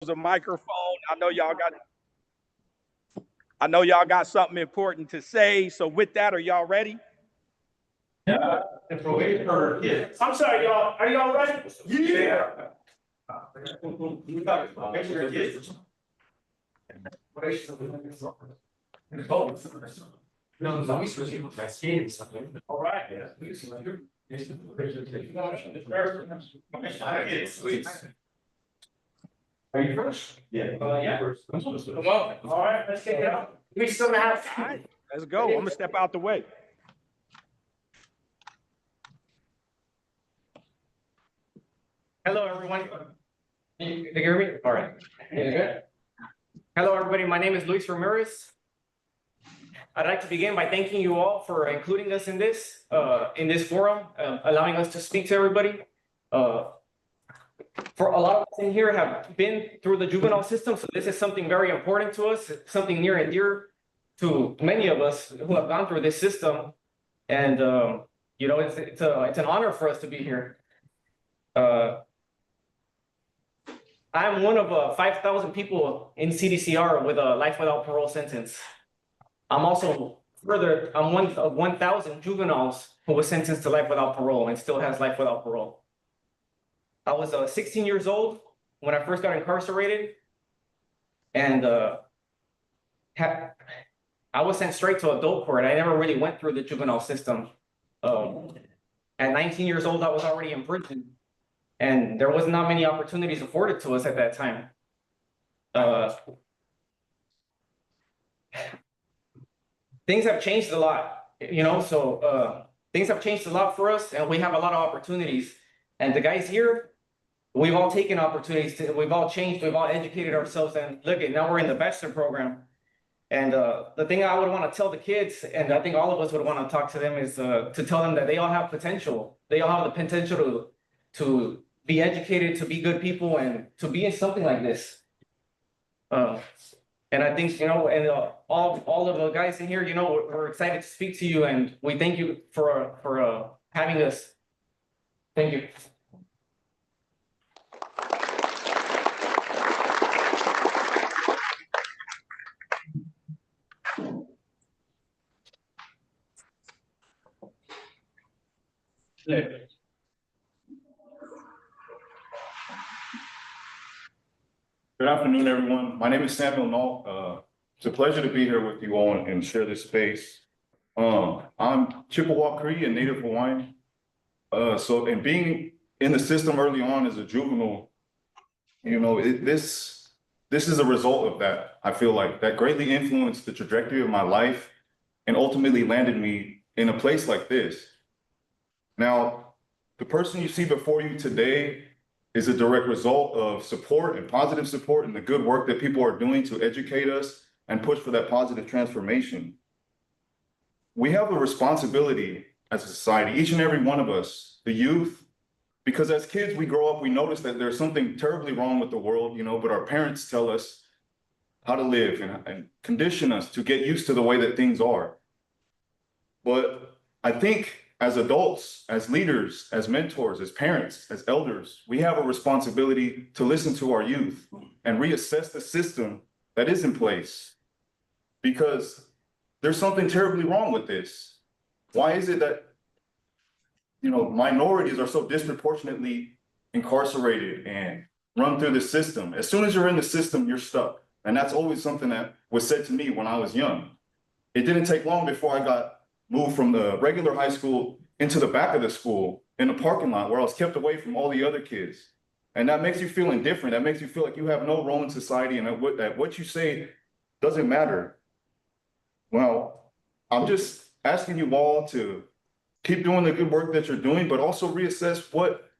a microphone. I know y'all got something important to say. So with that, are y'all ready? Yeah. I'm sorry, y'all. Are y'all ready? Yeah. Make sure your kids. All right. Are you first? Yeah. Yeah. Come on. All right, let's kick it off. We still have. All right, let's go. I'm gonna step out the way. Hello, everyone. Can you hear me? All right. Good. Hello, everybody. My name is Luis Ramirez. I'd like to begin by thanking you all for including us in this forum, allowing us to speak to everybody. For a lot of us in here have been through the juvenile system, so this is something very important to us, something near and dear to many of us who have gone through this system. And it's an honor for us to be here. I'm one of 5,000 people in CDCR with a life without parole sentence. I'm one of 1,000 juveniles who was sentenced to life without parole and still has life without parole. I was 16 years old when I first got incarcerated, and I was sent straight to adult court. I never really went through the juvenile system. At 19 years old, I was already in prison. And there was not many opportunities afforded to us at that time. Things have changed a lot, things have changed a lot for us, and we have a lot of opportunities. And the guys here, we've all taken opportunities, we've all changed, we've all educated ourselves, and look at now we're in the bachelor program. And the thing I would want to tell the kids, and I think all of us would want to talk to them, is to tell them that they all have potential. They all have the potential to be educated, to be good people, and to be in something like this. And I think, all of the guys in here, we're excited to speak to you, and we thank you for having us. Thank you. Good afternoon, everyone. My name is Samuel Nault. It's a pleasure to be here with you all and share this space. I'm Chippewa Cree and Native Hawaiian. And being in the system early on as a juvenile, this is a result of that. I feel like that greatly influenced the trajectory of my life and ultimately landed me in a place like this. Now, the person you see before you today is a direct result of support and positive support and the good work that people are doing to educate us and push for that positive transformation. We have a responsibility as a society, each and every one of us, the youth, because as kids, we grow up, we notice that there's something terribly wrong with the world, but our parents tell us how to live and condition us to get used to the way that things are. But I think as adults, as leaders, as mentors, as parents, as elders, we have a responsibility to listen to our youth and reassess the system that is in place, because there's something terribly wrong with this. Why is it that, minorities are so disproportionately incarcerated and run through the system? As soon as you're in the system, you're stuck. And that's always something that was said to me when I was young. It didn't take long before I got moved from the regular high school into the back of the school in a parking lot where I was kept away from all the other kids. And that makes you feel indifferent. That makes you feel like you have no role in society and that what you say doesn't matter. Well, I'm just asking you all to keep doing the good work that you're doing, but also reassess what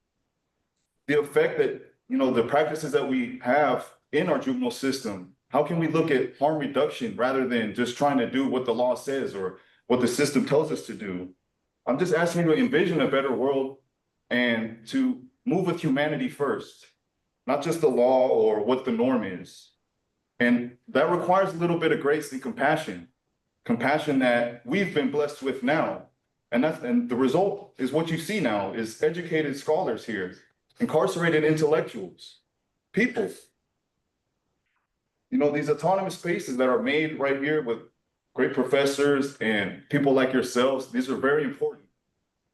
the effect that, the practices that we have in our juvenile system. How can we look at harm reduction rather than just trying to do what the law says or what the system tells us to do? I'm just asking you to envision a better world and to move with humanity first, not just the law or what the norm is. And that requires a little bit of grace and compassion that we've been blessed with now. And the result is what you see now is educated scholars here, incarcerated intellectuals, people you know, these autonomous spaces that are made right here with great professors and people like yourselves, these are very important.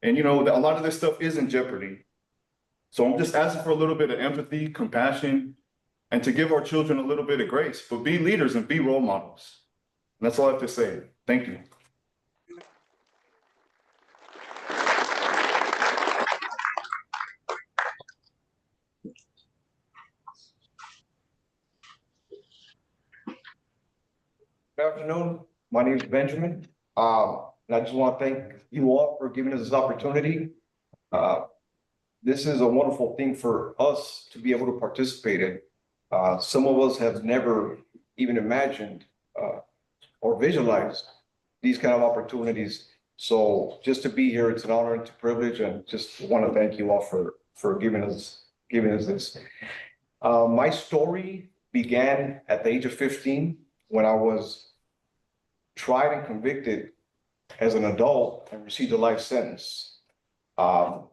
And you know, a lot of this stuff is in jeopardy. So I'm just asking for a little bit of empathy, compassion, and to give our children a little bit of grace, but be leaders and be role models. And that's all I have to say. Thank you. Good afternoon. My name is Benjamin. And I just want to thank you all for giving us this opportunity. This is a wonderful thing for us to be able to participate in. Some of us have never even imagined or visualized these kind of opportunities. So just to be here, it's an honor and a privilege, and just want to thank you all for giving us this. My story began at the age of 15 when I was tried and convicted as an adult and received a life sentence. I've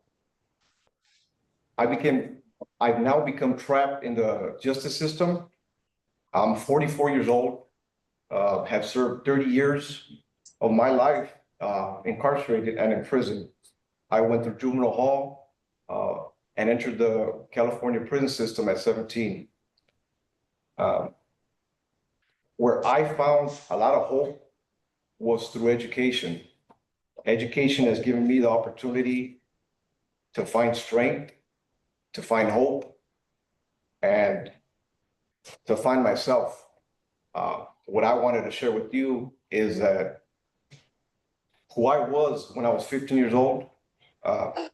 now become trapped in the justice system. I'm 44 years old, have served 30 years of my life incarcerated and in prison. I went through juvenile hall and entered the California prison system at 17. Where I found a lot of hope was through education. Education has given me the opportunity to find strength, to find hope, and to find myself. What I wanted to share with you is that who I was when I was 15 years old, I'm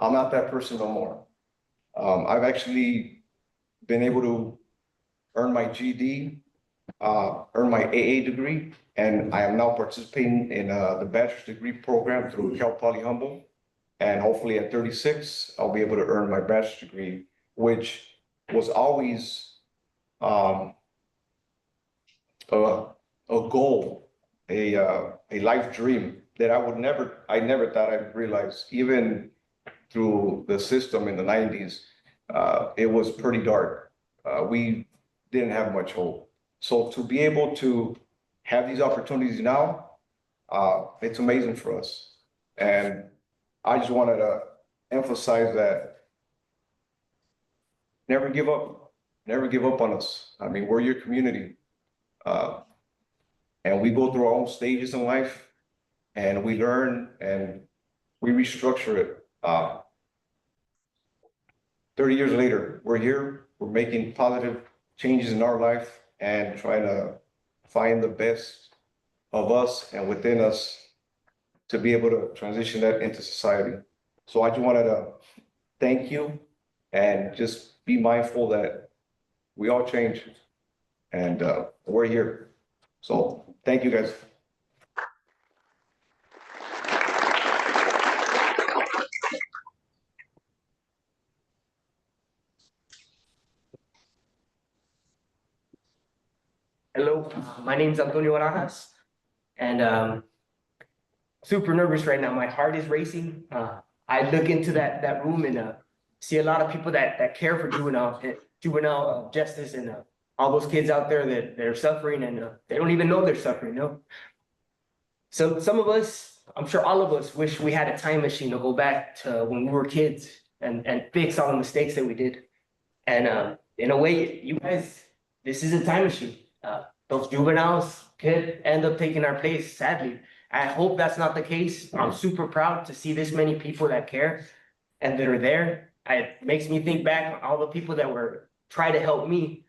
not that person no more. I've actually been able to earn my GED, earn my AA degree, and I am now participating in the bachelor's degree program through Cal Poly Humboldt. And hopefully at 36, I'll be able to earn my bachelor's degree, which was always a goal, a life dream that I never thought I'd realize. Even through the system in the 90s, it was pretty dark. We didn't have much hope. So to be able to have these opportunities now, it's amazing for us. And I just wanted to emphasize that never give up on us. I mean, we're your community. And we go through our own stages in life, and we learn and we restructure it. 30 years later, we're here, we're making positive changes in our life and trying to find the best of us and within us to be able to transition that into society. So I just wanted to thank you and just be mindful that we all change, and we're here. So thank you, guys. Hello, my name's Antonio Barajas, and super nervous right now. My heart is racing. I look into that room and see a lot of people that care for juvenile justice, and all those kids out there that are suffering, and they don't even know they're suffering. No. So some of us, I'm sure all of us, wish we had a time machine to go back to when we were kids and fix all the mistakes that we did. And in a way, you guys, this is a time machine. Those juveniles could end up taking our place, sadly. I hope that's not the case. I'm super proud to see this many people that care and that are there. It makes me think back on all the people that were trying to help me,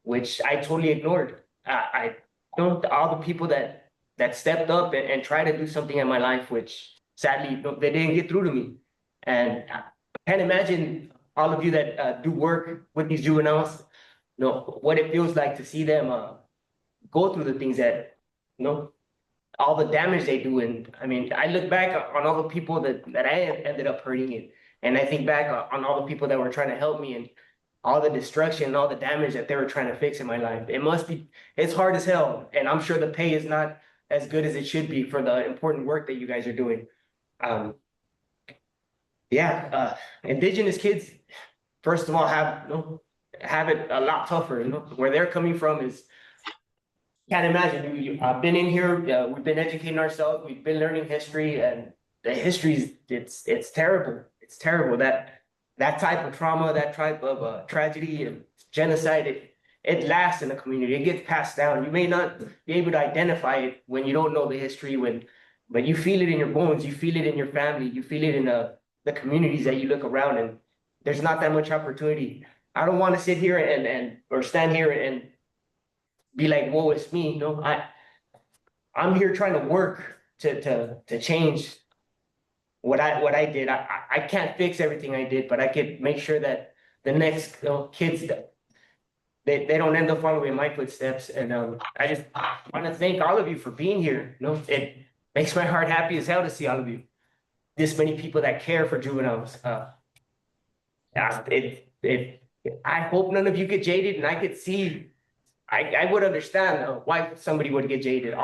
which I totally ignored. I know all the people that stepped up and tried to do something in my life, which sadly they didn't get through to me. And I can't imagine all of you that do work with these juveniles, you know, what it feels like to see them go through the things that, you know, all the damage they do. And I mean, I look back on all the people that I ended up hurting it. And I think back on all the people that were trying to help me and all the destruction and all the damage that they were trying to fix in my life. It's hard as hell. And I'm sure the pay is not as good as it should be for the important work that you guys are doing. Indigenous kids, first of all, have have it a lot tougher, you know, where they're coming from is. Can't imagine, I've been in here, we've been educating ourselves, we've been learning history, and the history is, it's terrible. It's terrible that type of trauma, that type of tragedy and genocide, it lasts in the community, it gets passed down. You may not be able to identify it when you don't know the history, but you feel it in your bones, you feel it in your family, you feel it in the communities that you look around, and there's not that much opportunity. I don't want to sit here or stand here and be like, whoa, it's me. No, I'm here trying to work to change what I did. I can't fix everything I did, but I could make sure that the next kids they don't end up following my footsteps. And I just want to thank all of you for being here. You know, it makes my heart happy as hell to see all of you. This many people that care for juveniles. I hope none of you get jaded, and I could see. I would understand why somebody would get jaded.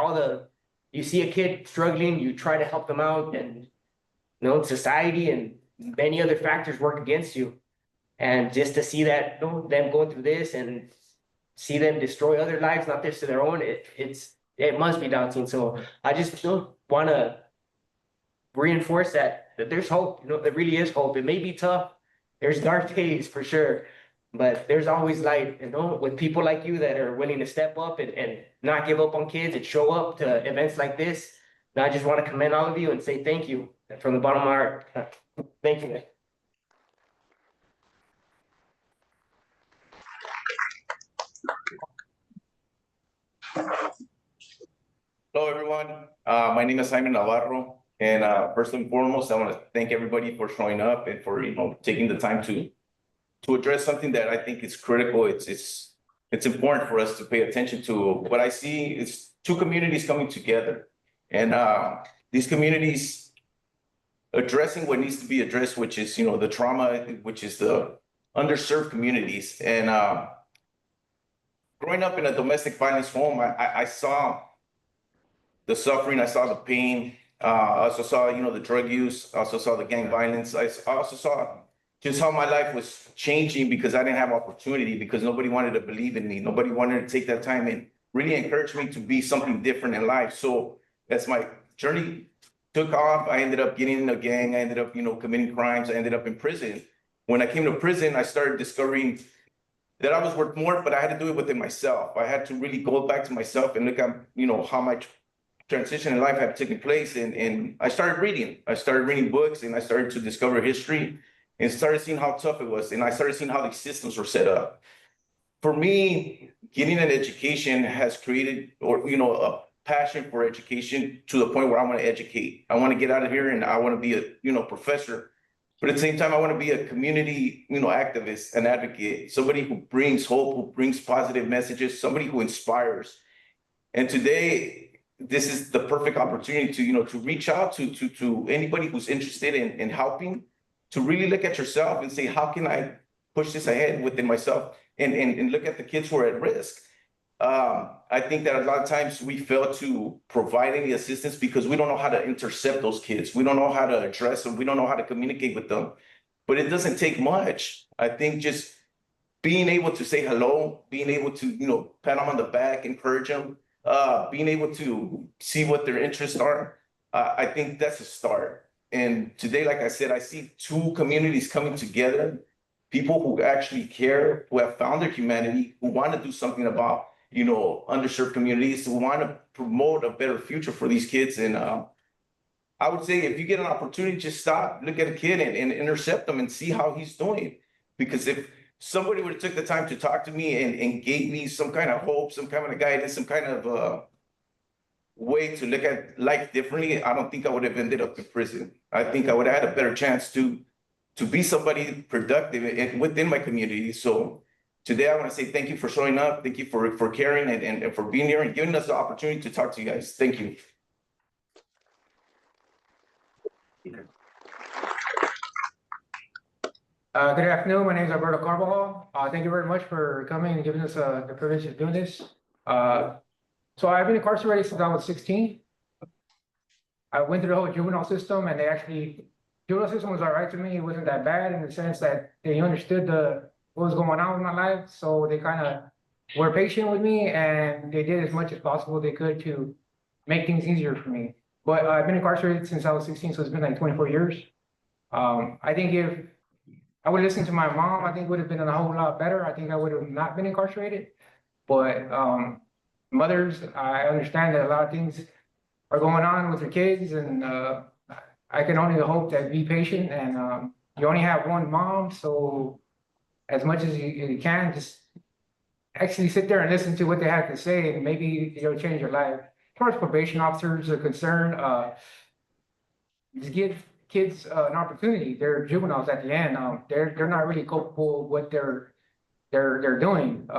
You see a kid struggling, you try to help them out, and you know, society and many other factors work against you. And just to see that, you know, them going through this and see them destroy other lives, not just to their own, it must be daunting. So I just want to reinforce that there's hope. You know, there really is hope. It may be tough. There's dark days for sure. But there's always light, you know, with people like you that are willing to step up and not give up on kids and show up to events like this. And I just want to commend all of you and say thank you from the bottom of my heart. Thank you. Hello, everyone. My name is Simon Navarro, and first and foremost, I want to thank everybody for showing up and for taking the time to address something that I think is critical. It's important for us to pay attention to. What I see is two communities coming together, and these communities addressing what needs to be addressed, which is the trauma, which is the underserved communities. And growing up in a domestic violence home, I saw the suffering, I saw the pain. I also saw the drug use. I also saw the gang violence. I also saw just how my life was changing because I didn't have opportunity, because nobody wanted to believe in me. Nobody wanted to take that time and really encourage me to be something different in life. So as my journey took off, I ended up getting in a gang. I ended up, committing crimes. I ended up in prison. When I came to prison, I started discovering that I was worth more, but I had to do it within myself. I had to really go back to myself and look at, how my transition in life had taken place. And I started reading. I started reading books, and I started to discover history, and started seeing how tough it was. And I started seeing how these systems were set up. For me, getting an education has created, a passion for education to the point where I want to educate. I want to get out of here and I want to be a, professor. But at the same time, I want to be a community, activist, an advocate, somebody who brings hope, who brings positive messages, somebody who inspires. And today, this is the perfect opportunity to, to reach out to anybody who's interested in helping, to really look at yourself and say, how can I push this ahead within myself and look at the kids who are at risk. I think that a lot of times we fail to provide any assistance because we don't know how to intercept those kids. We don't know how to address them. We don't know how to communicate with them. But it doesn't take much. I think just being able to say hello, being able to, pat them on the back, encourage them, being able to see what their interests are, I think that's a start. And today, like I said, I see two communities coming together, people who actually care, who have found their humanity, who want to do something about, underserved communities, who want to promote a better future for these kids. And I would say if you get an opportunity, just stop, look at a kid and intercept them and see how he's doing. Because if somebody would have took the time to talk to me and gave me some kind of hope, some kind of guidance, some kind of way to look at life differently, I don't think I would have ended up in prison. I think I would have had a better chance to be somebody productive within my community. So today I want to say thank you for showing up. Thank you for caring and for being here and giving us the opportunity to talk to you guys. Thank you. Good afternoon. My name is Alberto Carvajal. Thank you very much for coming and giving us the privilege of doing this. So I've been incarcerated since I was 16. I went through the whole juvenile system, and juvenile system was all right to me. It wasn't that bad in the sense that they understood the what was going on with my life, so they kind of were patient with me, and they did as much as possible they could to make things easier for me. But I've been incarcerated since I was 16, so it's been like 24 years. I think if I would listen to my mom, I think it would have been a whole lot better. I think I would have not been incarcerated. But mothers, I understand that a lot of things are going on with their kids, and I can only hope that be patient. And you only have one mom, so as much as you can, just actually sit there and listen to what they have to say, and maybe it'll change your life. As far as probation officers are concerned, just give kids an opportunity. They're juveniles at the end. They're not really culpable of what they're doing.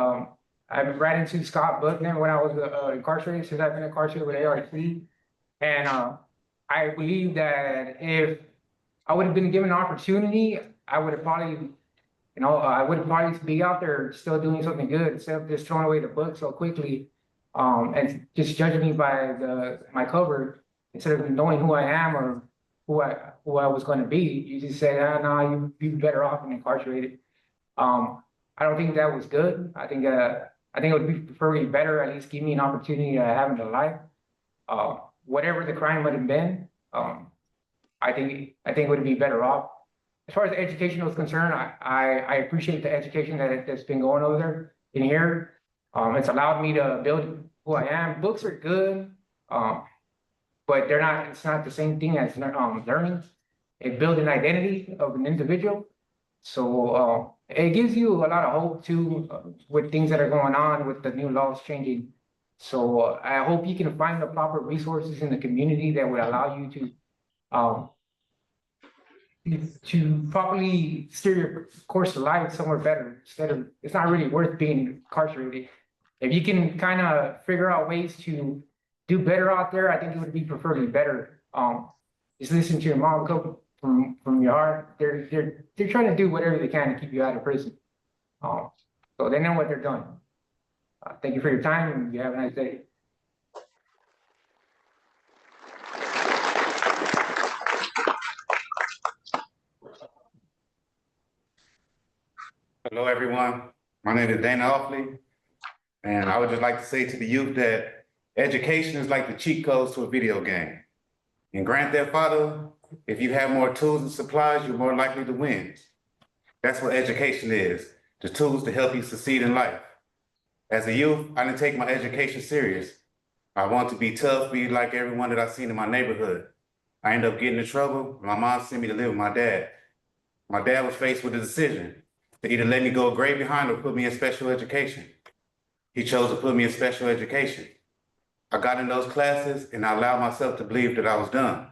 I've been right into Scott Buckner when I was incarcerated, since I've been incarcerated with ARC. And I believe that if I would have been given an opportunity, I would have probably, I would probably be out there still doing something good instead of just throwing away the book so quickly, and just judging me by my cover instead of knowing who I am or who I was going to be. You just say, no, you'd be better off and incarcerated. I don't think that was good. I think it would be preferably better, at least give me an opportunity to have in a life. Whatever the crime would have been, I think it would be better off. As far as education is concerned, I appreciate the education that's been going over there in here. It's allowed me to build who I am. Books are good, but it's not the same thing as learning. It builds an identity of an individual. So it gives you a lot of hope too, with things that are going on with the new laws changing. So I hope you can find the proper resources in the community that would allow you to properly steer your course of life somewhere better. It's not really worth being incarcerated. If you can kind of figure out ways to do better out there, I think it would be preferably better. Just listen to your mom come from your heart. They're trying to do whatever they can to keep you out of prison. So they know what they're doing. Thank you for your time, and you have a nice day. Hello, everyone. My name is Dana Offley, and I would just like to say to the youth that education is like the cheat codes to a video game. In Grand Theft Auto, if you have more tools and supplies, you're more likely to win. That's what education is, the tools to help you succeed in life. As a youth, I didn't take my education serious. I want to be tough, be like everyone that I've seen in my neighborhood. I ended up getting in trouble. My mom sent me to live with my dad. My dad was faced with a decision to either let me go a grade behind or put me in special education. He chose to put me in special education. I got in those classes and I allowed myself to believe that I was done.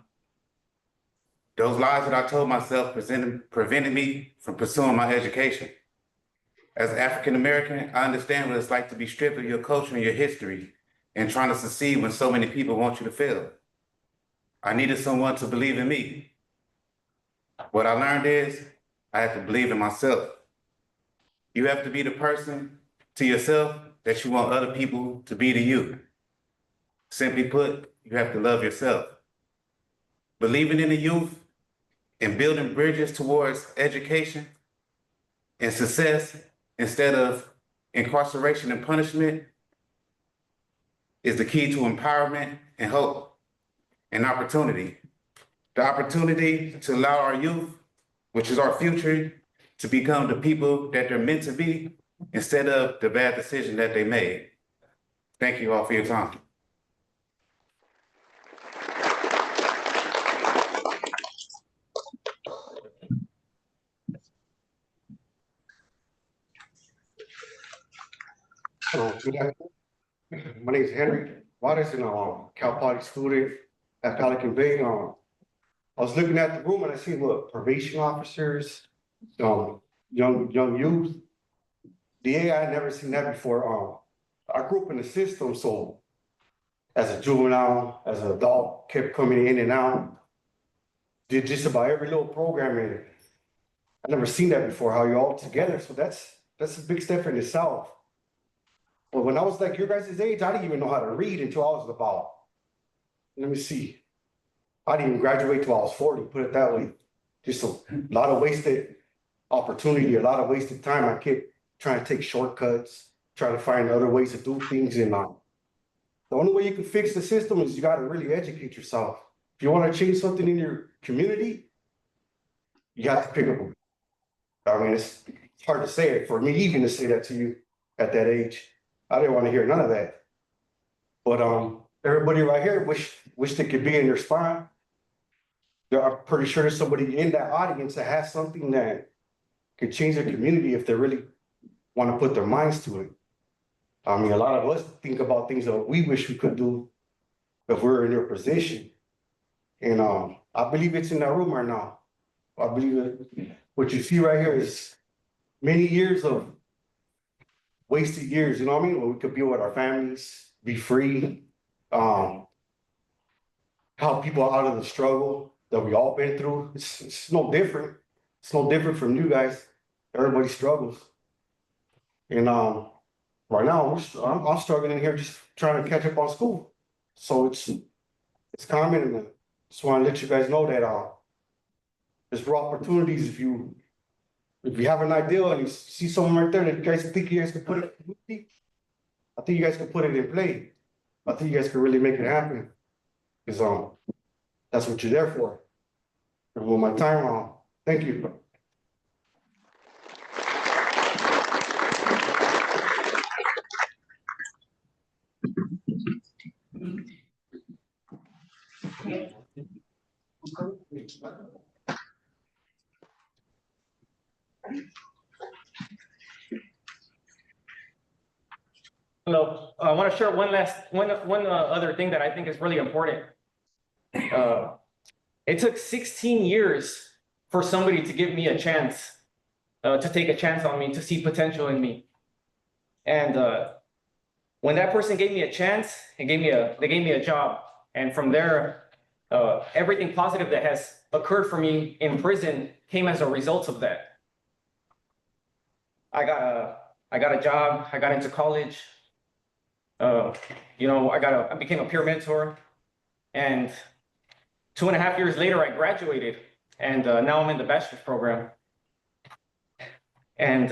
Those lies that I told myself prevented me from pursuing my education. As an African American, I understand what it's like to be stripped of your culture and your history and trying to succeed when so many people want you to fail. I needed someone to believe in me. What I learned is I have to believe in myself. You have to be the person to yourself that you want other people to be to you. Simply put, you have to love yourself. Believing in the youth and building bridges towards education and success instead of incarceration and punishment is the key to empowerment and hope and opportunity. The opportunity to allow our youth, which is our future, to become the people that they're meant to be instead of the bad decision that they made. Thank you all for your time. Good afternoon. My name is Henry Waters, and I'm a Cal Poly student at Pelican Bay. I was looking at the room and I see probation officers, young youth. DA, I had never seen that before. I grew up in the system, so as a juvenile, as an adult, kept coming in and out. Did just about every little program, and I never seen that before. How you're all together, so that's a big step in itself. But when I was like your guys' age, I didn't even know how to read until I was about, let me see, I didn't even graduate till I was 40, put it that way. Just a lot of wasted opportunity, a lot of wasted time. I kept trying to take shortcuts, trying to find other ways to do things. And the only way you can fix the system is you got to really educate yourself. If you want to change something in your community, you have to pick up. I mean, it's hard to say it for me even to say that to you at that age. I didn't want to hear none of that. But everybody right here wish they could be in their spine. I'm pretty sure there's somebody in that audience that has something that could change their community if they really want to put their minds to it. I mean, a lot of us think about things that we wish we could do if we were in their position. And I believe it's in that room right now. I believe that what you see right here is many years of wasted years, you know what I mean? Where we could be with our families, be free, help people out of the struggle that we all been through. It's no different. It's no different from you guys. Everybody struggles. And right now, I'm struggling here just trying to catch up on school. So it's common, and I just want to let you guys know that there's real opportunities if you have an idea and you see someone right there that you guys think you guys can put it, I think you guys can put it in play. I think you guys can really make it happen. Because that's what you're there for. And with my time, thank you. Hello, I want to share one other thing that I think is really important. It took 16 years for somebody to give me a chance, to take a chance on me, to see potential in me. And when that person gave me a chance, they gave me a job. And from there, everything positive that has occurred for me in prison came as a result of that. I got a job, I got into college. You know, I became a peer mentor, and 2.5 years later, I graduated, and now I'm in the bachelor's program. And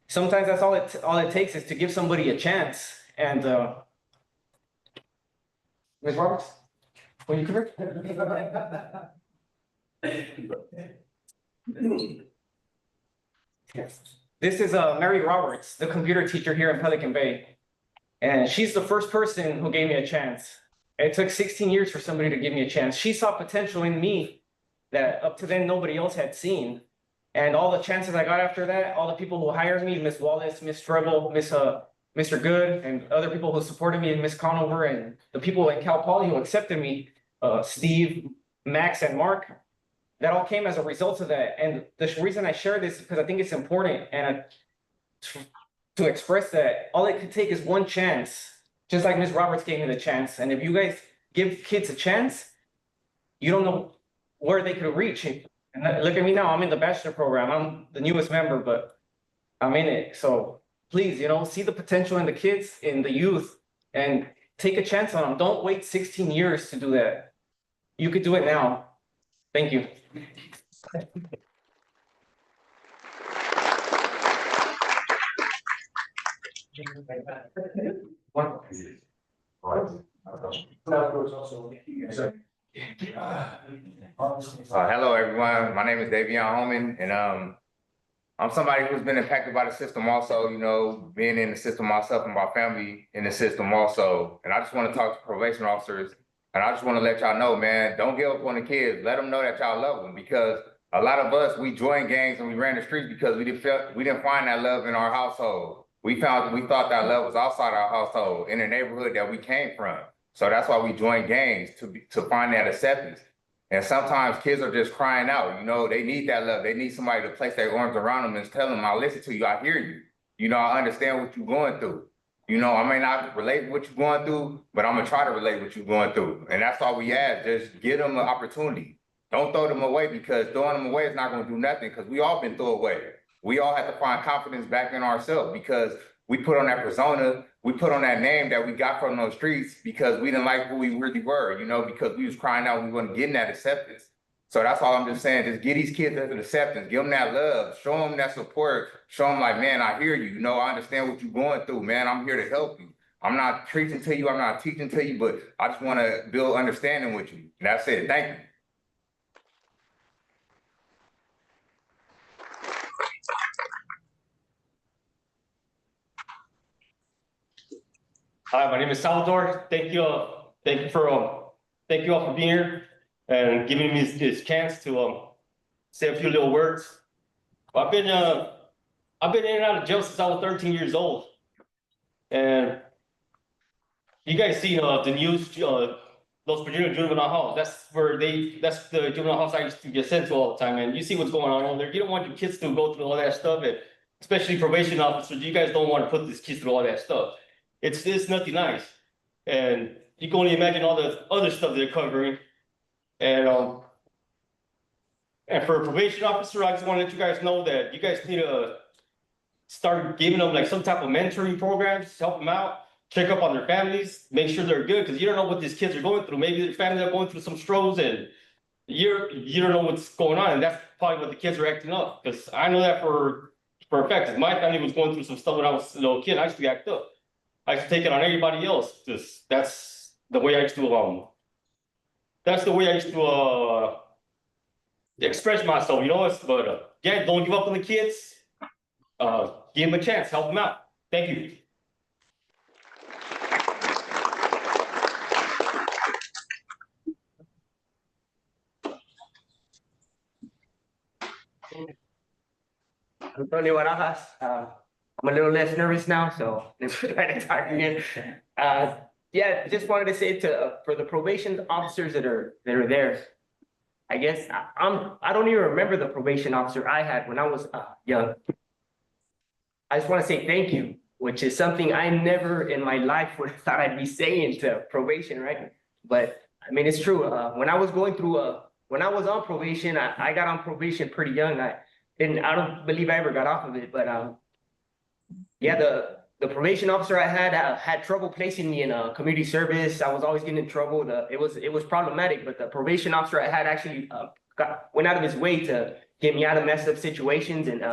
sometimes that's all it takes is to give somebody a chance. And Ms. Roberts, will you come here? Yes. This is Mary Roberts, the computer teacher here in Pelican Bay. And she's the first person who gave me a chance. It took 16 years for somebody to give me a chance. She saw potential in me that up to then nobody else had seen. And all the chances I got after that, all the people who hired me, Miss Wallace, Miss Treble, Mr. Good, and other people who supported me, Miss Conover, and the people at Cal Poly who accepted me, Steve, Max, and Mark, that all came as a result of that. And the reason I share this is because I think it's important and to express that all it could take is one chance, just like Ms. Roberts gave me the chance. And if you guys give kids a chance, you don't know where they could reach. And look at me now, I'm in the bachelor program. I'm the newest member, but I'm in it. So please, you know, see the potential in the kids, in the youth, and take a chance on them. Don't wait 16 years to do that. You could do it now. Thank you. Hello, everyone. My name is Davion Holman, and I'm somebody who's been impacted by the system also, you know, being in the system myself and my family in the system also. And I just want to talk to probation officers, and I just want to let y'all know, man, don't give up on the kids. Let them know that y'all love them, because a lot of us, we joined gangs and we ran the streets because we didn't find that love in our household. We thought that love was outside our household, in the neighborhood that we came from. So that's why we joined gangs, to find that acceptance. And sometimes kids are just crying out, you know, they need that love. They need somebody to place their arms around them and tell them, I listen to you, I hear you. You know, I understand what you're going through. You know, I may not relate with what you're going through, but I'm gonna try to relate what you're going through. And that's all we ask, just give them an opportunity. Don't throw them away, because throwing them away is not gonna do nothing, because we all been thrown away. We all have to find confidence back in ourselves, because we put on that persona, we put on that name that we got from those streets because we didn't like who we really were, you know, because we was crying out, we wasn't getting that acceptance. So that's all I'm just saying. Just give these kids that acceptance, give them that love, show them that support, show them like, man, I hear you. You know, I understand what you're going through, man. I'm here to help you. I'm not preaching to you. I'm not teaching to you, but I just want to build understanding with you. And that's it. Thank you. Hi, my name is Salvador. Thank you all for being here and giving me this chance to say a few little words. I've been in and out of jail since I was 13 years old, and you guys see the news, Los Virginia Juvenile Halls. That's the juvenile halls I used to get sent to all the time, and you see what's going on over there. You don't want your kids to go through all that stuff, and especially probation officers. You guys don't want to put these kids through all that stuff. It's nothing nice, and you can only imagine all the other stuff they're covering. And for a probation officer, I just want to let you guys know that you guys need to start giving them like some type of mentoring programs, help them out, check up on their families, make sure they're good, because you don't know what these kids are going through. Maybe their families are going through some struggles, and you don't know what's going on, and that's probably what the kids are acting up. Because I know that for a fact, 'cause my family was going through some stuff when I was a little kid. I used to act up. I used to take it on everybody else. That's the way I used to express myself, you know. But yeah, don't give up on the kids. Give them a chance, help them out. Thank you. Antonio Barajas. I'm a little less nervous now, so let's try to talk again. Yeah, just wanted to say for the probation officers that are there. I guess I don't even remember the probation officer I had when I was young. I just want to say thank you, which is something I never in my life would have thought I'd be saying to probation, right? But I mean, it's true. When I was on probation, I got on probation pretty young. I don't believe I ever got off of it, but yeah, the probation officer I had trouble placing me in a community service. I was always getting in trouble. It was problematic, but the probation officer I had actually went out of his way to get me out of messed up situations, and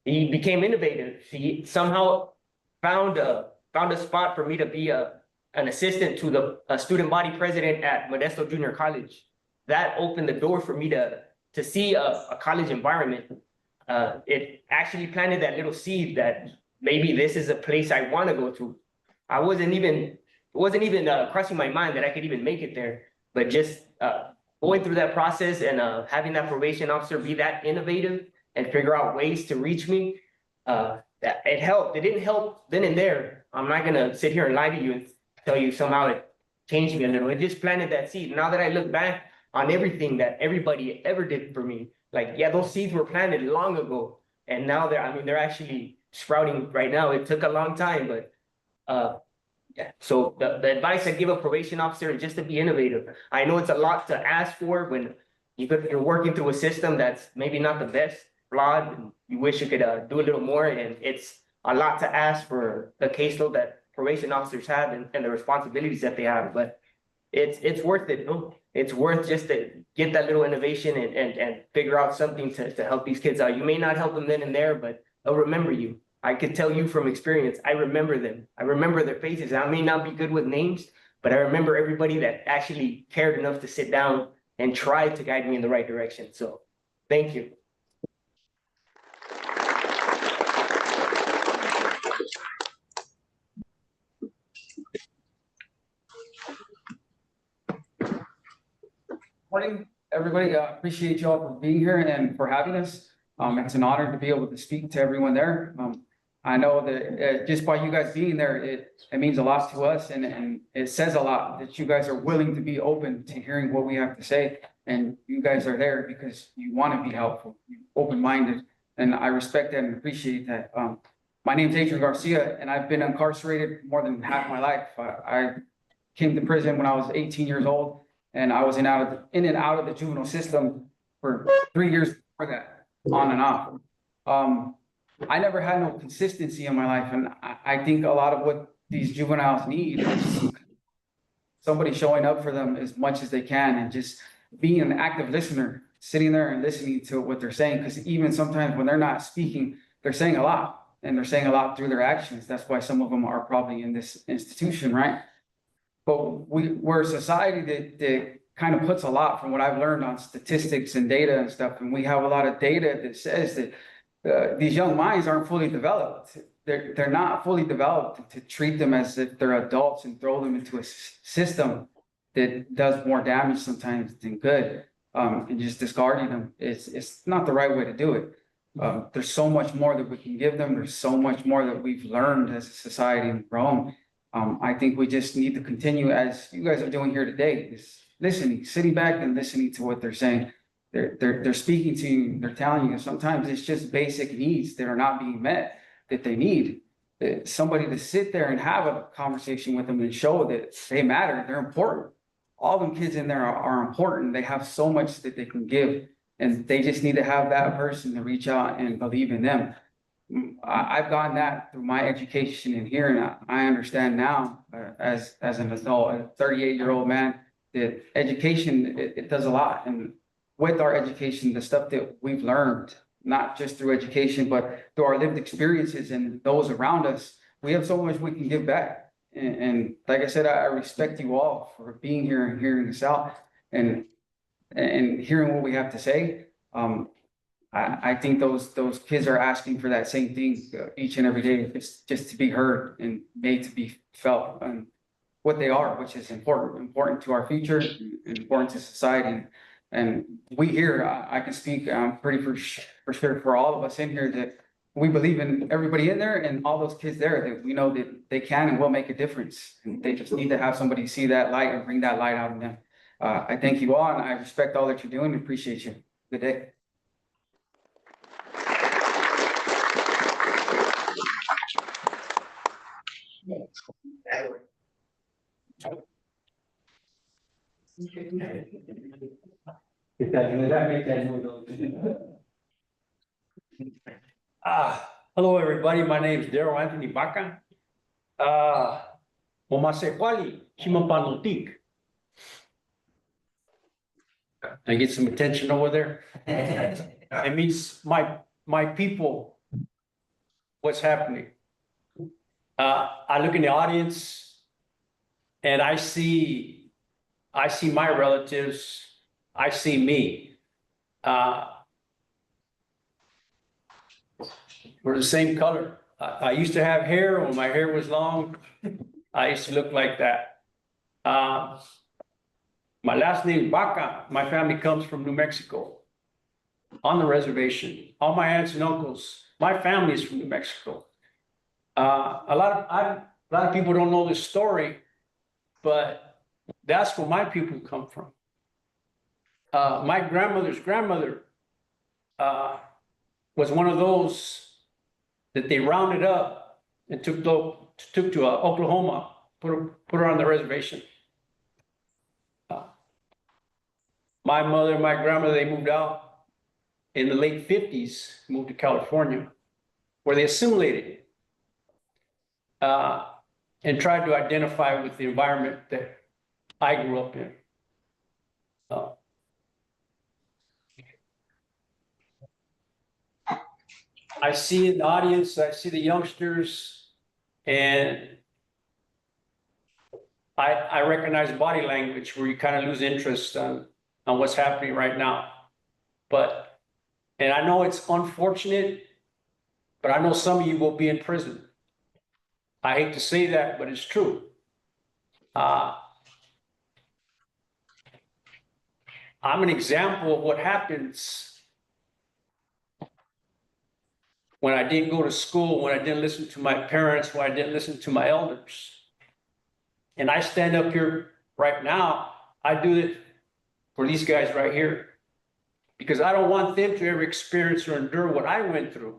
he became innovative. He somehow found a spot for me to be an assistant to the student body president at Modesto Junior College. That opened the door for me to see a college environment. It actually planted that little seed that maybe this is a place I want to go to. It wasn't even crossing my mind that I could even make it there, but just going through that process and having that probation officer be that innovative and figure out ways to reach me, it helped. It didn't help then and there. I'm not gonna sit here and lie to you and tell you somehow it changed me a little. It just planted that seed. Now that I look back on everything that everybody ever did for me, like, yeah, those seeds were planted long ago, and now they're actually sprouting right now. It took a long time, but yeah. So the advice I give a probation officer is just to be innovative. I know it's a lot to ask for when you're working through a system that's maybe not the best, flawed, and you wish you could do a little more, and it's a lot to ask for the caseload that probation officers have and the responsibilities that they have, but it's worth it. No? It's worth just to get that little innovation and figure out something to help these kids out. You may not help them then and there, but they'll remember you. I could tell you from experience, I remember them. I remember their faces. I may not be good with names, but I remember everybody that actually cared enough to sit down and try to guide me in the right direction. So thank you. Morning, everybody. Appreciate you all for being here and for having us. It's an honor to be able to speak to everyone there. I know that just by you guys being there, it means a lot to us, and it says a lot that you guys are willing to be open to hearing what we have to say. And you guys are there because you want to be helpful, open-minded, and I respect that and appreciate that. My name's Adrian Garcia, and I've been incarcerated more than half my life. I came to prison when I was 18 years old, and I was in and out of the juvenile system for 3 years before that, on and off. I never had no consistency in my life, and I think a lot of what these juveniles need is somebody showing up for them as much as they can and just being an active listener, sitting there and listening to what they're saying, because even sometimes when they're not speaking, they're saying a lot, and they're saying a lot through their actions. That's why some of them are probably in this institution, right? But we're a society that kind of puts a lot, from what I've learned, on statistics and data and stuff, and we have a lot of data that says that these young minds aren't fully developed. They're not fully developed to treat them as if they're adults and throw them into a system that does more damage sometimes than good. And just discarding them it's not the right way to do it. There's so much more that we can give them. There's so much more that we've learned as a society and grown. I think we just need to continue, as you guys are doing here today, is listening, sitting back and listening to what they're saying. They're speaking to you, they're telling you. Sometimes it's just basic needs that are not being met, that they need. Somebody to sit there and have a conversation with them and show that they matter, they're important. All them kids in there are important. They have so much that they can give, and they just need to have that person to reach out and believe in them. I've gotten that through my education in here, and I understand now, as an adult, a 38-year-old man, that education, it does a lot. And with our education, the stuff that we've learned, not just through education, but through our lived experiences and those around us, we have so much we can give back. And like I said, I respect you all for being here and hearing us out and hearing what we have to say. I think those kids are asking for that same thing each and every day. It's just to be heard and made to be felt, and what they are, which is important to our future, and important to society. And we here, I can speak, I'm pretty for sure for all of us in here, that we believe in everybody in there and all those kids there, that we know that they can and will make a difference. And they just need to have somebody see that light and bring that light out in them. I thank you all, and I respect all that you're doing and appreciate you. Good day. Hello, everybody. My name is Daryl Anthony Baca. Omasequali, Chimapanotik. I get some attention over there. It means my people, what's happening. I look in the audience and I see my relatives, I see me. We're the same color. I used to have hair when my hair was long. I used to look like that. My last name is Baca. My family comes from New Mexico on the reservation. All my aunts and uncles, my family is from New Mexico. A lot of people don't know this story, but that's where my people come from. My grandmother's grandmother was one of those that they rounded up and took to Oklahoma, put her on the reservation. My mother and my grandmother, they moved out in the late 50s, moved to California, where they assimilated and tried to identify with the environment that I grew up in. I see in the audience, I see the youngsters, and I recognize body language where you kind of lose interest on what's happening right now. And I know it's unfortunate, but I know some of you will be in prison. I hate to say that, but it's true. I'm an example of what happens when I didn't go to school, when I didn't listen to my parents, when I didn't listen to my elders. And I stand up here right now, I do it for these guys right here, because I don't want them to ever experience or endure what I went through.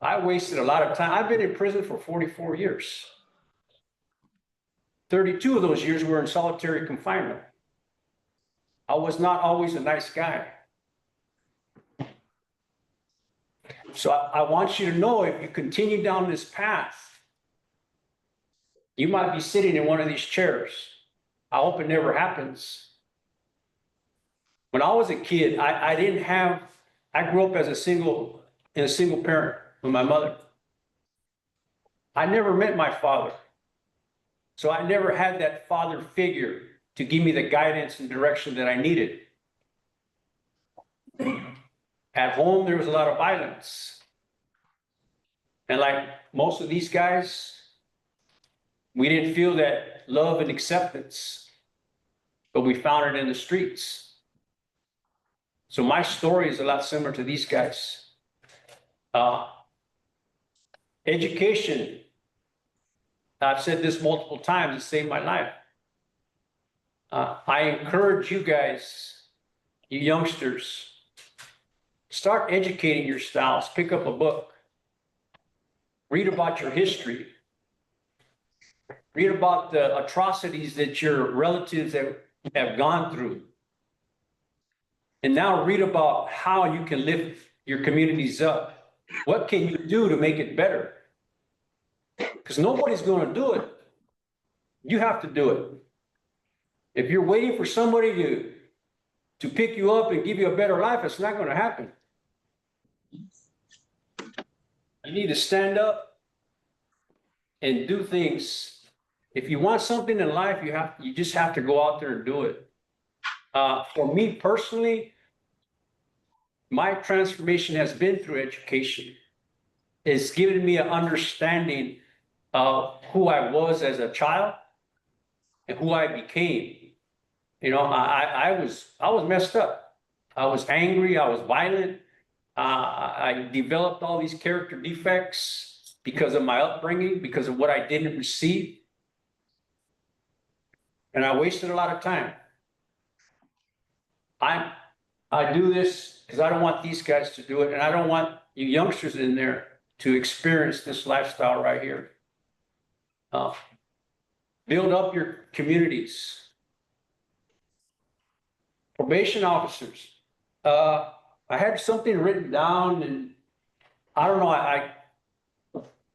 I wasted a lot of time. I've been in prison for 44 years. 32 of those years were in solitary confinement. I was not always a nice guy. So I want you to know, if you continue down this path, you might be sitting in one of these chairs. I hope it never happens. When I was a kid, I didn't have, I grew up as a single parent with my mother. I never met my father. So I never had that father figure to give me the guidance and direction that I needed. At home, there was a lot of violence. And like most of these guys, we didn't feel that love and acceptance, but we found it in the streets. So my story is a lot similar to these guys. Education, I've said this multiple times, it saved my life. I encourage you guys, you youngsters, start educating yourselves, pick up a book, read about your history, read about the atrocities that your relatives have gone through. And now read about how you can lift your communities up. What can you do to make it better? Because nobody's going to do it. You have to do it. If you're waiting for somebody to pick you up and give you a better life, it's not going to happen. You need to stand up and do things. If you want something in life, you just have to go out there and do it. For me personally, my transformation has been through education. It's given me an understanding of who I was as a child and who I became. You know, I was messed up. I was angry. I was violent. I developed all these character defects because of my upbringing, because of what I didn't receive. And I wasted a lot of time. I do this because I don't want these guys to do it, and I don't want you youngsters in there to experience this lifestyle right here. Build up your communities. Probation officers. I had something written down, and I don't know,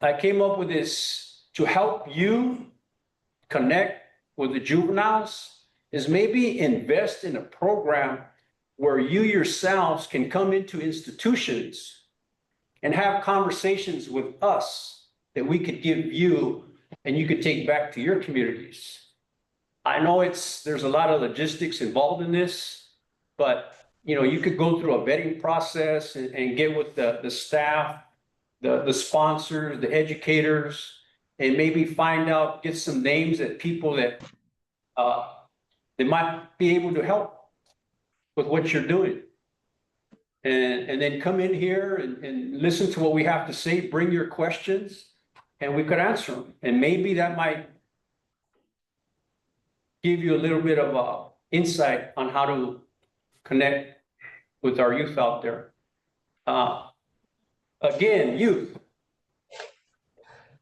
I came up with this to help you connect with the juveniles, is maybe invest in a program where you yourselves can come into institutions and have conversations with us that we could give you and you could take back to your communities. I know there's a lot of logistics involved in this, but you could go through a vetting process and get with the staff, the sponsors, the educators, and maybe get some names of people that they might be able to help with what you're doing. And then come in here and listen to what we have to say, bring your questions, and we could answer them. And maybe that might give you a little bit of insight on how to connect with our youth out there. Again, youth.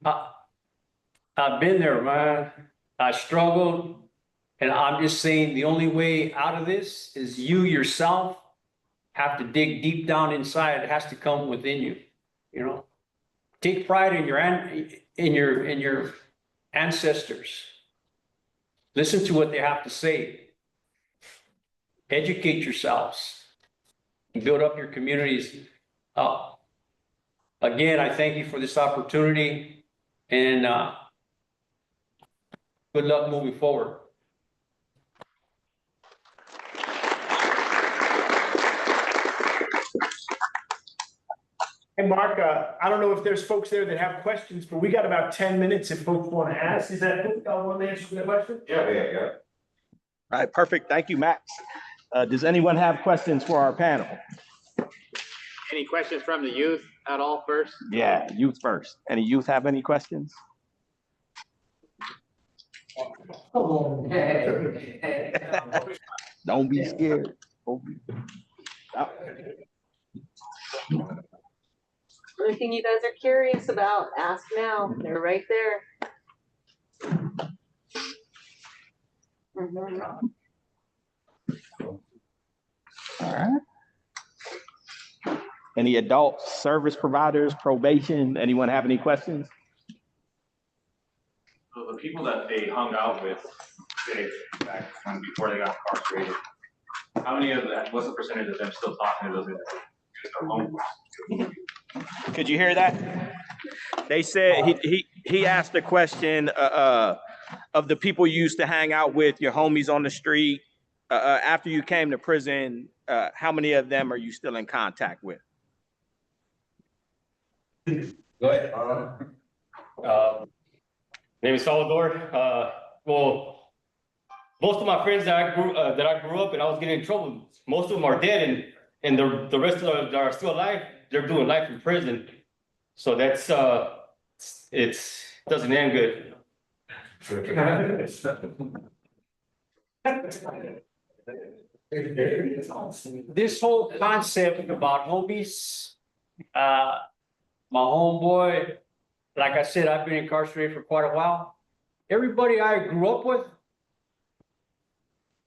I've been there, man. I struggled. And I'm just saying the only way out of this is you yourself have to dig deep down inside. It has to come within you. Take pride in your ancestors. Listen to what they have to say. Educate yourselves. Build up your communities. Again, I thank you for this opportunity, and good luck moving forward. Hey, Mark, I don't know if there's folks there that have questions, but we got about 10 minutes if folks want to ask. Is that good? Y'all want to answer the question? Yeah. All right, perfect. Thank you, Max. Does anyone have questions for our panel? Any questions from the youth at all first? Yeah, youth first. Any youth have any questions? Don't be scared. Anything you guys are curious about, ask now. They're right there. All right. Any adult service providers, probation? Anyone have any questions? So the people that they hung out with, say, back when, before they got incarcerated, how many of that, what's the percentage of them still talking to those individuals? Could you hear that? They said he asked the question of the people you used to hang out with, your homies on the street. After you came to prison, how many of them are you still in contact with? Go ahead. Name is Salvador. Well, most of my friends that I grew up and I was getting in trouble, most of them are dead, and the rest of them that are still alive, they're doing life in prison. So that's it doesn't end good. This whole concept about homies, my homeboy, like I said, I've been incarcerated for quite a while. Everybody I grew up with,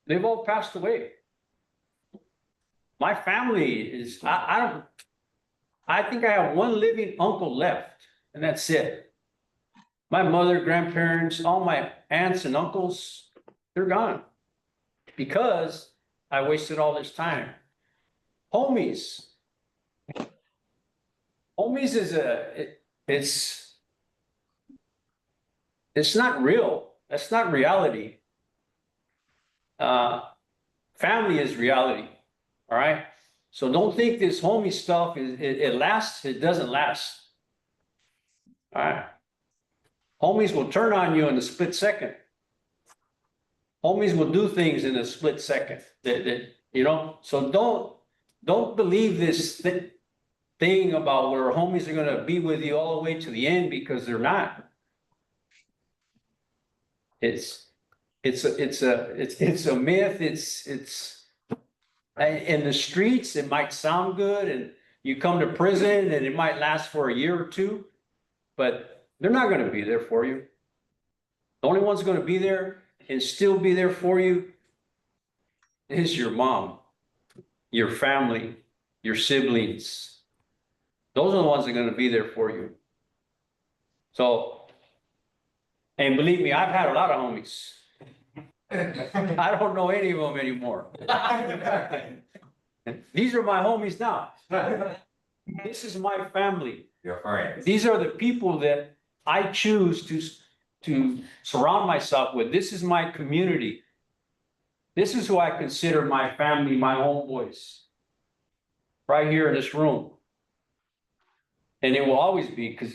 they've all passed away. My family is, I think I have one living uncle left, and that's it. My mother, grandparents, all my aunts and uncles, they're gone because I wasted all this time. Homies. Homies is it's not real. That's not reality. Family is reality. All right. So don't think this homie stuff it lasts. It doesn't last. All right. Homies will turn on you in a split second. Homies will do things in a split second. So don't believe this thing about where homies are going to be with you all the way to the end, because they're not. It's a myth. It's in the streets. It might sound good, and you come to prison, and it might last for a year or two, but they're not going to be there for you. The only one's going to be there and still be there for you is your mom, your family, your siblings. Those are the ones that are going to be there for you. So, and believe me, I've had a lot of homies. I don't know any of them anymore. These are my homies now. This is my family. Your friends. These are the people that I choose to surround myself with. This is my community. This is who I consider my family, my homeboys. Right here in this room. And it will always be, because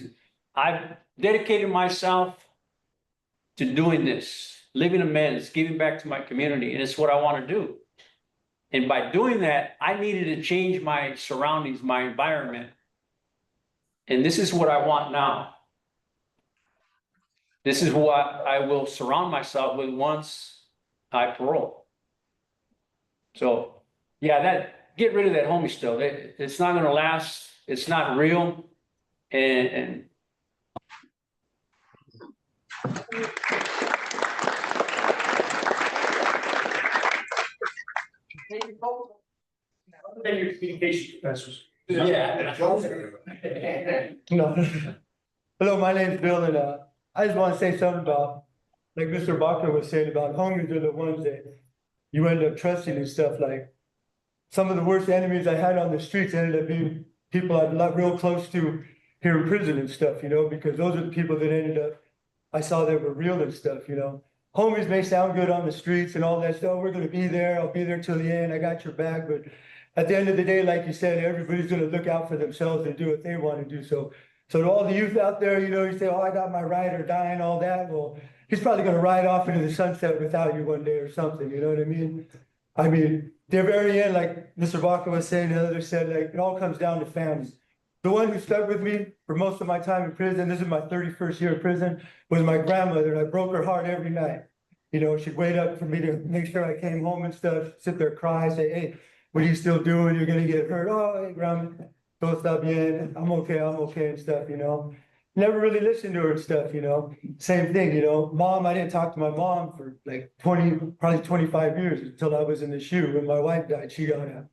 I've dedicated myself to doing this, living amends, giving back to my community, and it's what I want to do. And by doing that, I needed to change my surroundings, my environment. And this is what I want now. This is what I will surround myself with once I parole. So, yeah, get rid of that homie stuff. It's not going to last. It's not real. And Your communication professors. Yeah. No. Hello, my name's Bill, and I just want to say something about, like Mr. Baca was saying, about homies are the ones that you end up trusting and stuff. Like, some of the worst enemies I had on the streets ended up being people I'm not real close to here in prison and stuff, because those are the people that ended up, I saw that were real and stuff, Homies may sound good on the streets and all that stuff. We're going to be there. I'll be there till the end. I got your back. But at the end of the day, like you said, everybody's going to look out for themselves and do what they want to do. So to all the youth out there, you say, oh, I got my ride or die and all that. Well, he's probably going to ride off into the sunset without you one day or something. You know what I mean? I mean, the very end, like Mr. Baca was saying, the other said, like, it all comes down to family. The one who stuck with me for most of my time in prison, this is my 31st year in prison, was my grandmother, and I broke her heart every night. She'd wait up for me to make sure I came home and stuff, sit there, cry, say, hey, what are you still doing? You're gonna get hurt. Oh, hey, grandma, todo está bien. I'm okay and stuff, Never really listened to her and stuff, Same thing, Mom, I didn't talk to my mom for like probably 25 years until I was in the SHU. When my wife died, she got out.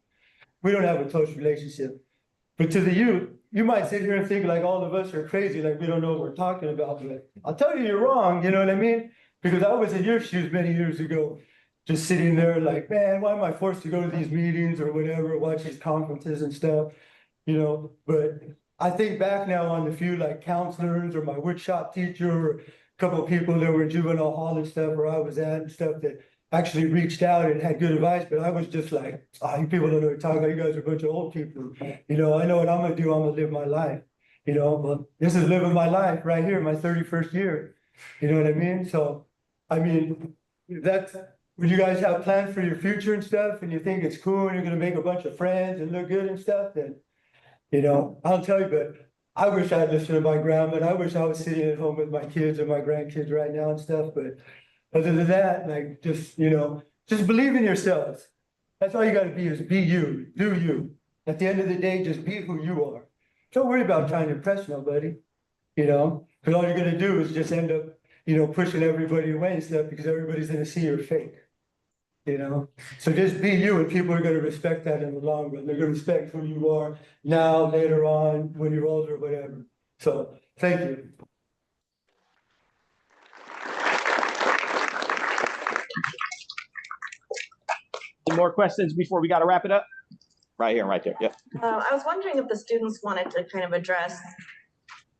We don't have a close relationship. But to the youth, you might sit here and think like all of us are crazy, like we don't know what we're talking about, but I'll tell you, you're wrong, you know what I mean? Because I was in your shoes many years ago, just sitting there like, man, why am I forced to go to these meetings or whatever, watch these conferences and stuff, you know? But I think back now on the few like counselors or my woodshop teacher or a couple of people that were in juvenile hall and stuff where I was at and stuff that actually reached out and had good advice, but I was just like, oh, you people don't know what you're talking about. You guys are a bunch of old people. You know, I know what I'm gonna do. I'm gonna live my life. You know, well, this is living my life right here, my 31st year. You know what I mean? So, I mean, that's when you guys have plans for your future and stuff, and you think it's cool and you're gonna make a bunch of friends and look good and stuff, then, you know, I'll tell you, but I wish I'd listened to my grandma, and I wish I was sitting at home with my kids and my grandkids right now and stuff, but other than that, like, just, you know, just believe in yourselves. That's all you gotta be, is be you, do you. At the end of the day, just be who you are. Don't worry about trying to impress nobody, you know, because all you're gonna do is just end up, you know, pushing everybody away and stuff because everybody's gonna see you're fake. You know, so just be you, and people are gonna respect that in the long run. They're gonna respect who you are now, later on, when you're older, whatever. So, thank you. Any more questions before we got to wrap it up? Right here, right there. Yep. I was wondering if the students wanted to kind of address,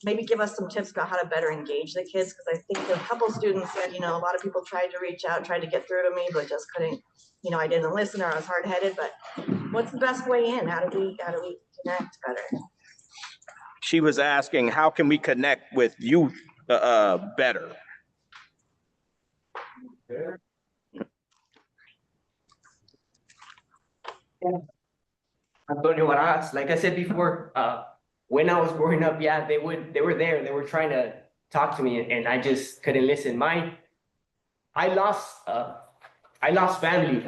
maybe give us some tips about how to better engage the kids, because I think a couple students said, you know, a lot of people tried to reach out, tried to get through to me, but just couldn't, you know, I didn't listen or I was hard-headed, but what's the best way in? How do we connect better? She was asking, how can we connect with youth better? Antonio Varas, like I said before, when I was growing up, yeah, they were there, they were trying to talk to me, and I just couldn't listen. I lost family.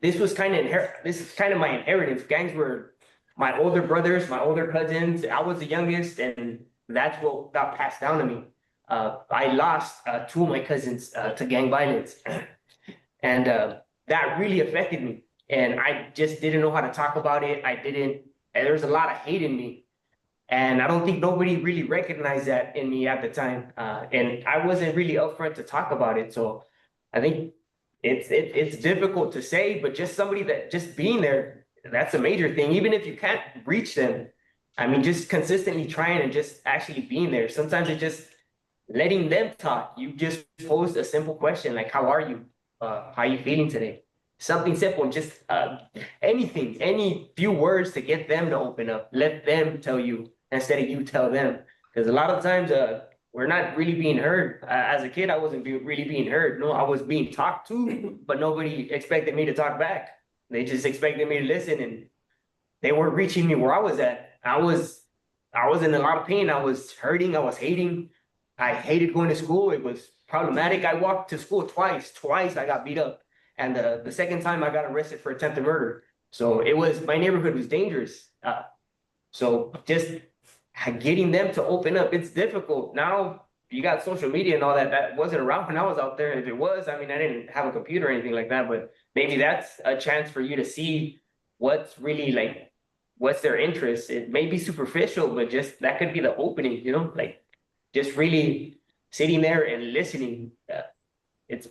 This is kind of my inheritance. Gangs were my older brothers, my older cousins. I was the youngest, and that's what got passed down to me. I lost two of my cousins to gang violence, and that really affected me. And I just didn't know how to talk about it. And there was a lot of hate in me. And I don't think nobody really recognized that in me at the time. And I wasn't really upfront to talk about it. So I think it's difficult to say, but just somebody that just being there, that's a major thing. Even if you can't reach them, I mean, just consistently trying and just actually being there. Sometimes it's just letting them talk. You just posed a simple question like, how are you? How are you feeling today? Something simple, just anything, any few words to get them to open up. Let them tell you instead of you tell them. Because a lot of times we're not really being heard. As a kid, I wasn't really being heard. No, I was being talked to, but nobody expected me to talk back. They just expected me to listen, and they weren't reaching me where I was at. I was in a lot of pain. I was hurting. I was hating. I hated going to school. It was problematic. I walked to school twice. Twice I got beat up. And the second time I got arrested for attempted murder. So my neighborhood was dangerous. So just getting them to open up, it's difficult. Now you got social media and all that. That wasn't around when I was out there. If it was, I mean, I didn't have a computer or anything like that, but maybe that's a chance for you to see what's really like, what's their interest. It may be superficial, but just that could be the opening, you know, like just really sitting there and listening. It's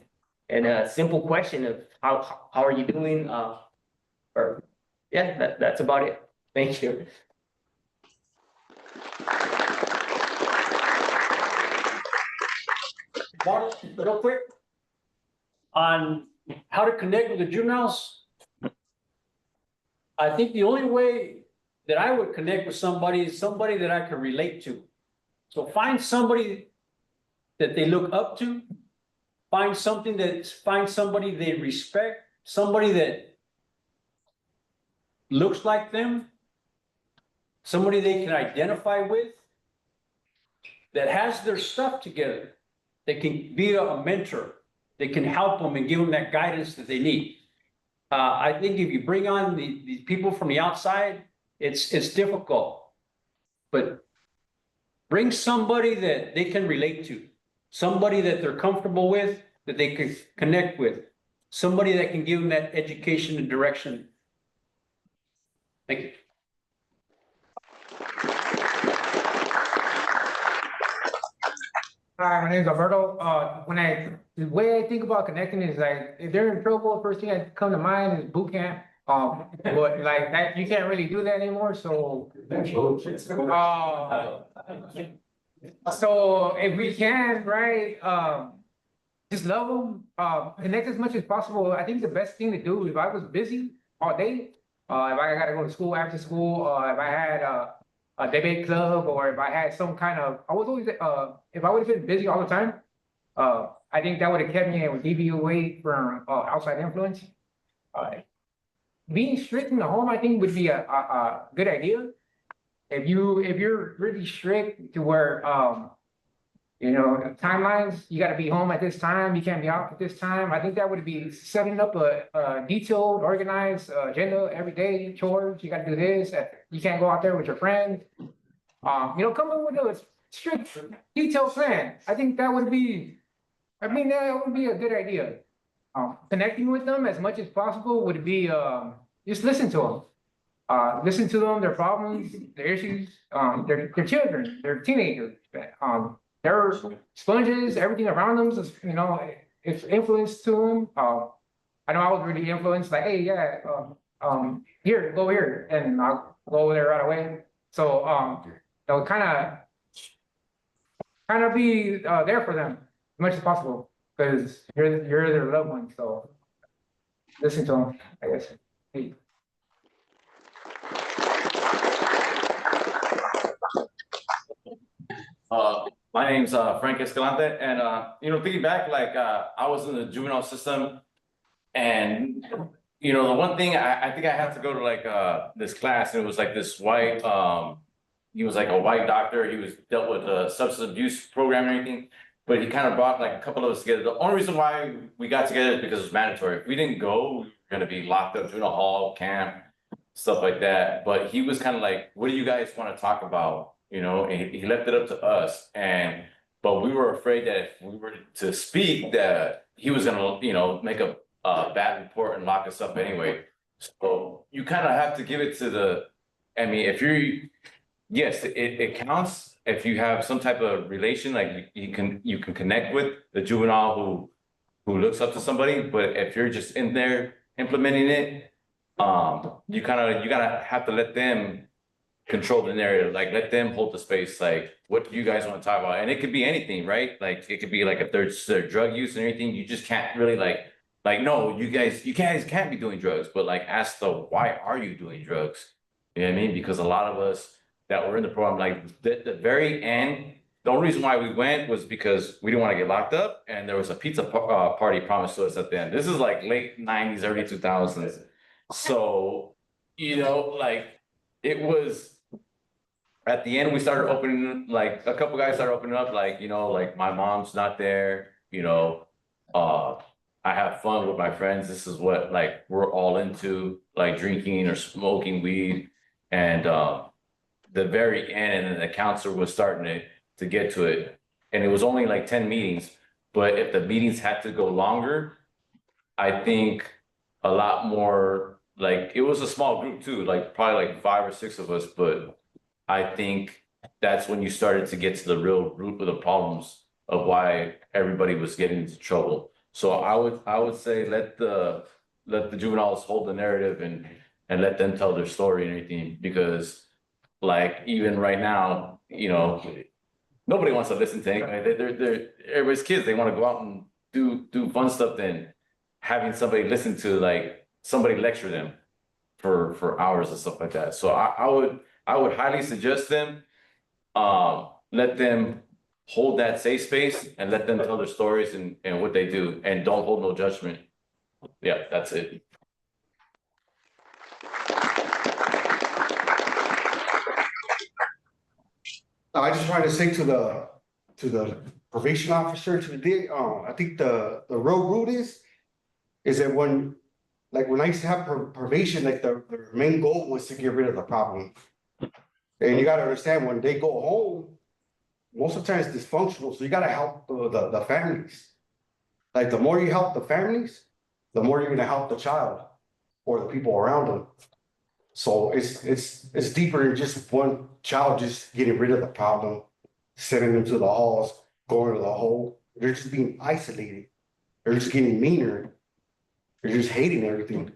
and a simple question of how are you doing? Or yeah, that's about it. Thank you. Mark, real quick, on how to connect with the juveniles. I think the only way that I would connect with somebody is somebody that I can relate to. So find somebody that they look up to. Find somebody they respect, somebody that looks like them, somebody they can identify with, that has their stuff together, that can be a mentor, that can help them and give them that guidance that they need. I think if you bring on the people from the outside, it's difficult, but bring somebody that they can relate to. Somebody that they're comfortable with, that they can connect with. Somebody that can give them that education and direction. Thank you. Hi, my name's Alberto. The way I think about connecting is like, if they're in trouble, first thing that come to mind is boot camp. But like that, you can't really do that anymore, so. So if we can, right, just love them, connect as much as possible. I think the best thing to do, if I was busy all day, if I gotta go to school after school, if I had a debate club, or if I had some kind of, I was always, if I would have been busy all the time, I think that would have kept me and would keep you away from outside influence. Being strict in the home, I think, would be a good idea. If you're really strict to where, timelines, you gotta be home at this time, you can't be out at this time. I think that would be setting up a detailed, organized agenda every day, chores, you gotta do this, you can't go out there with your friends. Come up with a strict, detailed plan. I think that would be, that would be a good idea. Connecting with them as much as possible would be, just listen to them. Listen to them, their problems, their issues, their children, their teenagers. They're sponges, everything around them is, it's influence to them. I know I was really influenced, like, hey, yeah, here, go here, and I'll go over there right away. So, kind of be there for them as much as possible, because you're their loved one. So, listen to them, I guess. Hey. My name's Frank Escalante, and thinking back, like I was in the juvenile system, and the one thing I think I had to go to like this class, and it was like this white, he was like a white doctor. He was dealt with a substance abuse program and everything, but he kind of brought like a couple of us together. The only reason why we got together is because it was mandatory. If we didn't go, we were gonna be locked up, juvenile hall, camp, stuff like that. But he was kind of like, "What do you guys want to talk about?" And he left it up to us, but we were afraid that if we were to speak, that he was gonna, make a bad report and lock us up anyway. So you kind of have to give it to yes, it counts if you have some type of relation, like you can connect with the juvenile who looks up to somebody, but if you're just in there implementing it, you gotta have to let them control the narrative, like let them hold the space, like what do you guys want to talk about? And it could be anything, right? Like it could be like if there's drug use and anything, you just can't really like no, you guys can't be doing drugs, but like ask why are you doing drugs? You know what I mean? Because a lot of us that were in the program, like the very end, the only reason why we went was because we didn't want to get locked up, and there was a pizza party promised to us at the end. This is like late 90s, early 2000s. So, like it was at the end, we started opening, like a couple guys started opening up, like, like my mom's not there, I have fun with my friends. This is what like we're all into, like drinking or smoking weed. And the very end, and then the counselor was starting to get to it. And it was only like 10 meetings, but if the meetings had to go longer, I think a lot more, like it was a small group too, like probably like 5 or 6 of us, but I think that's when you started to get to the real root of the problems of why everybody was getting into trouble. So I would say let the juveniles hold the narrative and let them tell their story and everything, because like even right now, nobody wants to listen to anybody. They're everybody's kids. They want to go out and do fun stuff than having somebody listen to, like somebody lecture them for hours and stuff like that. So I would highly suggest them, let them hold that safe space and let them tell their stories and what they do, and don't hold no judgment. Yeah, that's it. I just wanted to say to the probation officer, I think the real root is that when I used to have probation, like the main goal was to get rid of the problem. And you gotta understand, when they go home, most of the time it's dysfunctional, so you gotta help the families. Like the more you help the families, the more you're gonna help the child or the people around them. So it's deeper than just one child just getting rid of the problem, sending them to the halls. going to the hole. They're just being isolated. They're just getting meaner. They're just hating everything.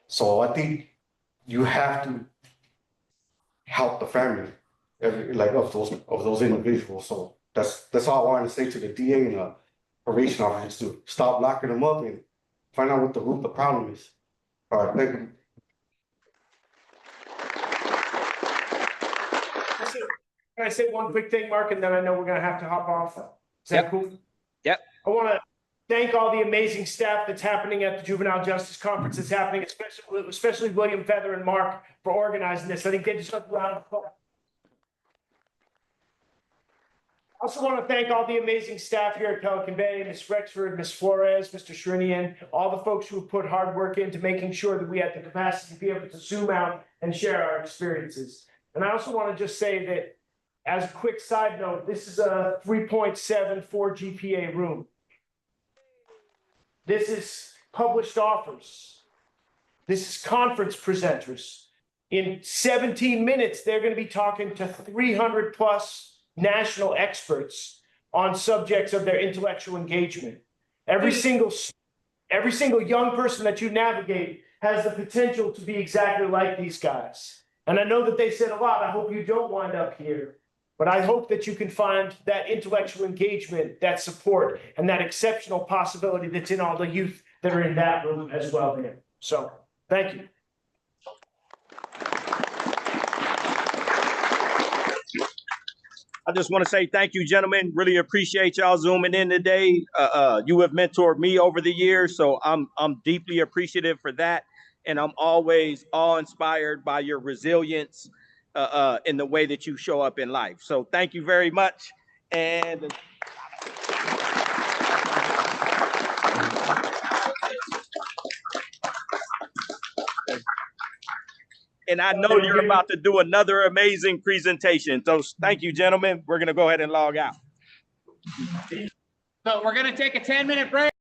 So I think you have to help the family, of those individuals. So that's all I wanted to say to the DA and the probation officers, to stop locking them up and find out what the root of the problem is. All right, thank you. Can I say one quick thing, Mark, and then I know we're gonna have to hop off? Is that cool? Yep. I want to thank all the amazing staff that's happening at the Juvenile Justice Conference that's happening, especially William Feather and Mark for organizing this. I think they deserve a round of applause. I also want to thank all the amazing staff here at Pelican Bay, Ms. Rexford, Ms. Flores, Mr. Shrinian, all the folks who have put hard work into making sure that we had the capacity to be able to zoom out and share our experiences. And I also want to just say that, as a quick side note, this is a 3.74 GPA room. This is published authors. This is conference presenters. In 17 minutes, they're going to be talking to 300 plus national experts on subjects of their intellectual engagement. Every single young person that you navigate has the potential to be exactly like these guys. And I know that they said a lot. I hope you don't wind up here. But I hope that you can find that intellectual engagement, that support, and that exceptional possibility that's in all the youth that are in that room as well here. So, thank you. I just want to say thank you, gentlemen. Really appreciate y'all zooming in today. You have mentored me over the years, so I'm deeply appreciative for that. And I'm always awe-inspired by your resilience in the way that you show up in life. So thank you very much. And I know you're about to do another amazing presentation. So thank you, gentlemen. We're going to go ahead and log out. So we're going to take a 10-minute break.